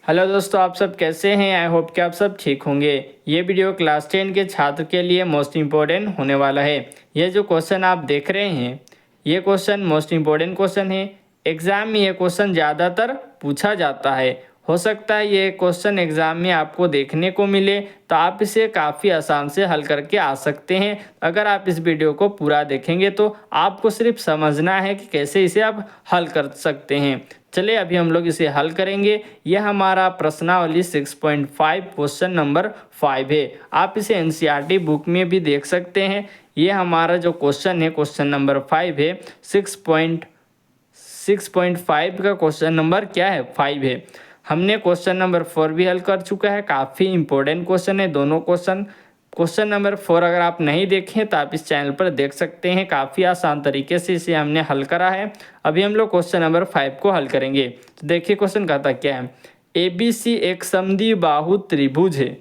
Hello दोस्तों, आप सब कैसे हैं। आई होप कि आप सब ठीक होंगे। ये वीडियो क्लास 10 के छात्र के लिए मोस्ट इम्पोर्टेंट होने वाला है। ये जो क्वेश्चन आप देख रहे हैं, ये क्वेश्चन मोस्ट इम्पोर्टेंट क्वेश्चन है। एग्ज़ाम में ये क्वेश्चन ज़्यादातर पूछा जाता है। हो सकता है ये क्वेश्चन एग्ज़ाम में आपको देखने को मिले, तो आप इसे काफ़ी आसान से हल करके आ सकते हैं। अगर आप इस वीडियो को पूरा देखेंगे तो आपको सिर्फ समझना है कि कैसे इसे आप हल कर सकते हैं। चलिए अभी हम लोग इसे हल करेंगे। यह हमारा प्रश्नावली 6.5 क्वेश्चन नंबर 5 है। आप इसे एनसीईआरटी बुक में भी देख सकते हैं। ये हमारा जो क्वेश्चन है, क्वेश्चन नंबर 5 है। 6.5 का क्वेश्चन नंबर क्या है, 5 है। हमने क्वेश्चन नंबर 4 भी हल कर चुका है। काफ़ी इंपॉर्टेंट क्वेश्चन है दोनों क्वेश्चन। क्वेश्चन नंबर 4 अगर आप नहीं देखें तो आप इस चैनल पर देख सकते हैं। काफ़ी आसान तरीके से इसे हमने हल करा है। अभी हम लोग क्वेश्चन नंबर 5 को हल करेंगे। तो देखिए क्वेश्चन कहता क्या है। ABC एक समद्विबाहु त्रिभुज है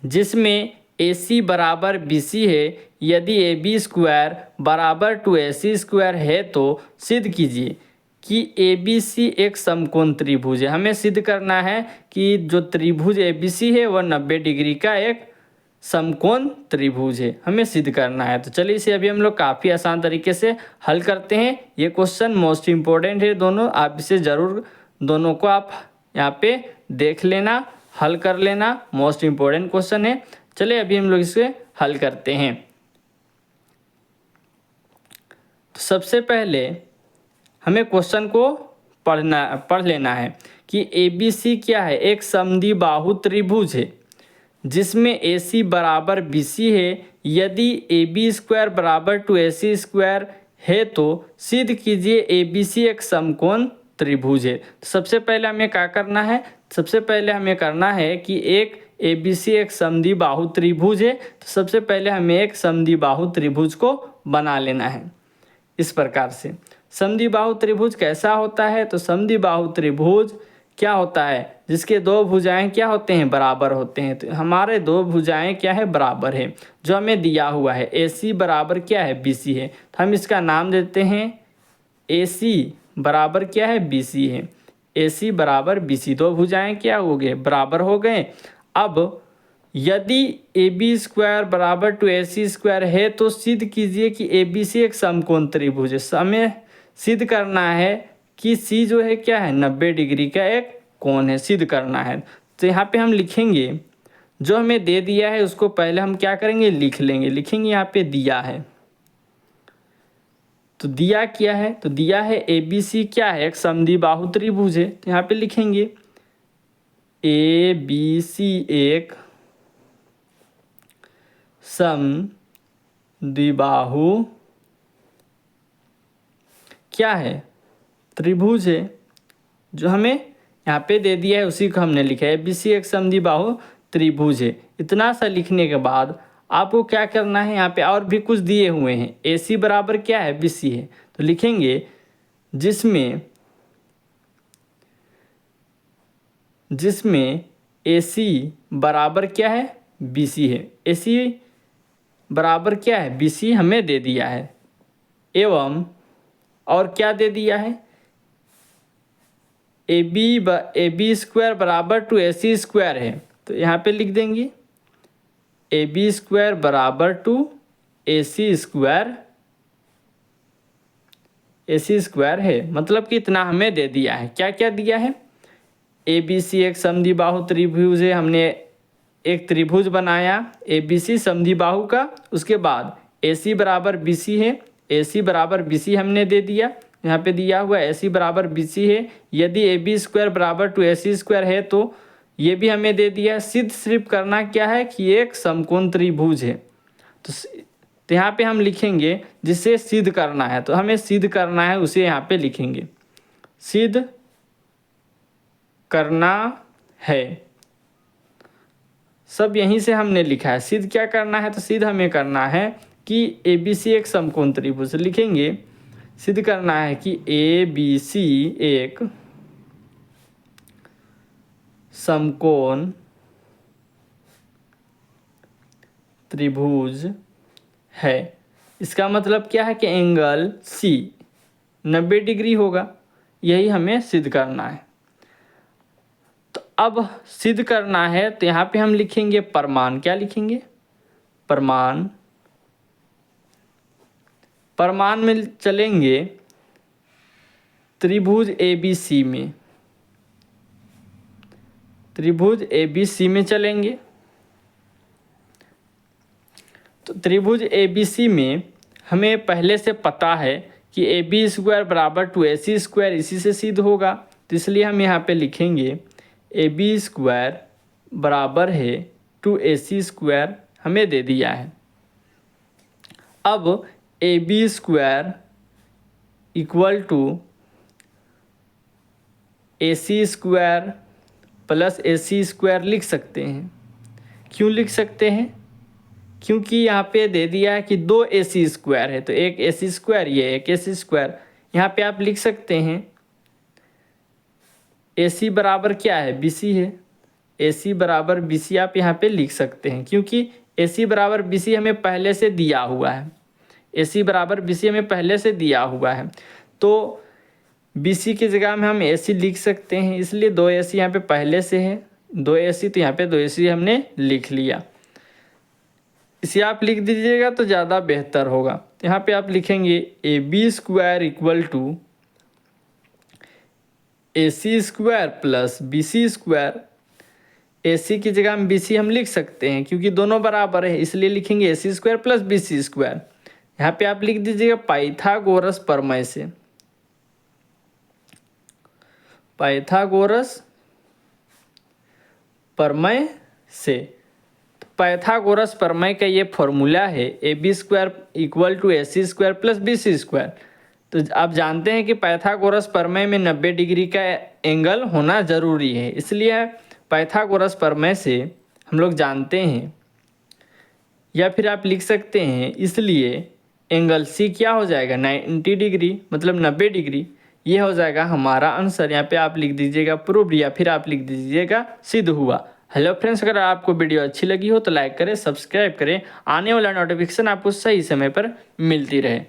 जिसमें AC बराबर BC है। यदि AB स्क्वायर बराबर 2AC स्क्वायर है तो सिद्ध कीजिए कि ABC एक समकोण त्रिभुज है। हमें सिद्ध करना है कि जो त्रिभुज ABC है वह 90 डिग्री का एक समकोण त्रिभुज है। हमें सिद्ध करना है। तो चलिए इसे अभी हम लोग काफ़ी आसान तरीके से हल करते हैं। ये क्वेश्चन मोस्ट इम्पोर्टेंट है दोनों। आप इसे ज़रूर दोनों को आप यहाँ पे देख लेना, हल कर लेना। मोस्ट इम्पोर्टेंट क्वेश्चन है। चलिए अभी हम लोग इसे हल करते हैं। तो सबसे पहले हमें क्वेश्चन को पढ़ लेना है कि ABC क्या है। एक समद्विबाहु त्रिभुज है जिसमें AC बराबर BC है। यदि AB स्क्वायर बराबर 2AC स्क्वायर है तो सिद्ध कीजिए ABC एक समकोण त्रिभुज है। तो सबसे पहले हमें क्या करना है, सबसे पहले हमें करना है कि एक ABC एक समद्विबाहु त्रिभुज है। तो सबसे पहले हमें एक समद्विबाहु त्रिभुज को बना लेना है इस प्रकार से। समद्विबाहु त्रिभुज कैसा होता है, तो समद्विबाहु त्रिभुज क्या होता है, जिसके दो भुजाएं क्या होते हैं, बराबर होते हैं। तो हमारे दो भुजाएं क्या है, बराबर है। जो हमें दिया हुआ है AC बराबर क्या है, BC है। तो हम इसका नाम देते हैं AC बराबर क्या है, BC है। AC बराबर BC, दो भुजाएं क्या हो गए, बराबर हो गए। अब यदि AB स्क्वायर बराबर 2AC स्क्वायर है तो सिद्ध कीजिए कि ABC एक समकोण त्रिभुज है। हमें सिद्ध करना है कि C जो है क्या है, 90 डिग्री का एक कोण है, सिद्ध करना है। तो यहाँ पे हम लिखेंगे जो हमें दे दिया है उसको पहले हम क्या करेंगे, लिख लेंगे। लिखेंगे यहाँ पे दिया है, तो दिया क्या है, तो दिया है ABC क्या है, एक समद्विबाहु त्रिभुज है। तो यहाँ पे लिखेंगे ABC एक समद्विबाहु क्या है, त्रिभुज है। जो हमें यहाँ पे दे दिया है उसी को हमने लिखा है। ABC एक समद्विबाहु त्रिभुज है। इतना सा लिखने के बाद आपको क्या करना है, यहाँ पे और भी कुछ दिए हुए हैं। AC बराबर क्या है, BC है। तो लिखेंगे जिसमें AC बराबर क्या है, BC है। AC बराबर क्या है, BC हमें दे दिया है। एवं और क्या दे दिया है, AB स्क्वायर बराबर 2AC स्क्वायर है। तो यहाँ पे लिख देंगे AB स्क्वायर बराबर 2AC स्क्वायर, AC स्क्वायर है। मतलब कि इतना हमें दे दिया है। क्या क्या दिया है, ABC एक समद्विबाहु त्रिभुज है। हमने एक त्रिभुज बनाया ABC समद्विबाहु का। उसके बाद AC बराबर BC है। AC बराबर BC हमने दे दिया। यहाँ पे दिया हुआ AC बराबर BC है। यदि AB स्क्वायर बराबर 2AC स्क्वायर है तो ये भी हमें दे दिया। सिद्ध सिर्फ करना क्या है कि एक समकोण त्रिभुज है। तो यहाँ पे हम लिखेंगे जिसे सिद्ध करना है। तो हमें सिद्ध करना है उसे यहाँ पे लिखेंगे, सिद्ध करना है। सब यहीं से हमने लिखा है। सिद्ध क्या करना है, तो सिद्ध हमें करना है कि ABC एक समकोण त्रिभुज। लिखेंगे सिद्ध करना है कि ABC एक समकोण त्रिभुज है। इसका मतलब क्या है कि एंगल C 90 डिग्री होगा। यही हमें सिद्ध करना है। तो अब सिद्ध करना है तो यहाँ पे हम लिखेंगे प्रमाण। क्या लिखेंगे? प्रमाण। प्रमाण में चलेंगे त्रिभुज ABC में, त्रिभुज ABC में चलेंगे। तो त्रिभुज ABC में हमें पहले से पता है कि AB² बराबर 2AC², इसी से सिद्ध होगा। तो इसलिए हम यहाँ पे लिखेंगे AB² बराबर है 2AC², हमें दे दिया है। अब AB² equal to AC² plus AC² लिख सकते हैं। क्यों लिख सकते हैं? क्योंकि यहाँ पे दे दिया है कि 2 AC² है, तो एक AC², ये एक AC²। यहाँ पे आप लिख सकते हैं AC बराबर क्या है? BC है। AC बराबर BC आप यहाँ पे लिख सकते हैं, क्योंकि AC बराबर BC हमें पहले से दिया हुआ है। AC बराबर BC हमें पहले से दिया हुआ है, तो BC की जगह में हम AC लिख सकते हैं। इसलिए 2 AC यहाँ पे पहले से है, 2 AC, तो यहाँ पे 2 AC हमने लिख लिया। इसे आप लिख दीजिएगा तो ज़्यादा बेहतर होगा। यहाँ पे आप लिखेंगे AB² equal to AC² plus BC²। AC की जगह में BC हम लिख सकते हैं, क्योंकि दोनों बराबर है, इसलिए लिखेंगे AC² प्लस BC²। यहाँ पे आप लिख दीजिएगा पाइथागोरस प्रमेय से, पाइथागोरस प्रमेय से। पाइथागोरस प्रमेय का ये फॉर्मूला है AB² equal to AC² plus BC²। तो आप जानते हैं कि पाइथागोरस प्रमेय में 90 डिग्री का एंगल होना ज़रूरी है, इसलिए पाइथागोरस प्रमेय से हम लोग जानते हैं। या फिर आप लिख सकते हैं इसलिए एंगल C क्या हो जाएगा? 90 डिग्री, मतलब 90 डिग्री। ये हो जाएगा हमारा आंसर। यहाँ पे आप लिख दीजिएगा प्रूव्ड, या फिर आप लिख दीजिएगा सिद्ध हुआ। हेलो फ्रेंड्स, अगर आपको वीडियो अच्छी लगी हो तो लाइक करें, सब्सक्राइब करें, आने वाला नोटिफिकेशन आपको सही समय पर मिलती रहे।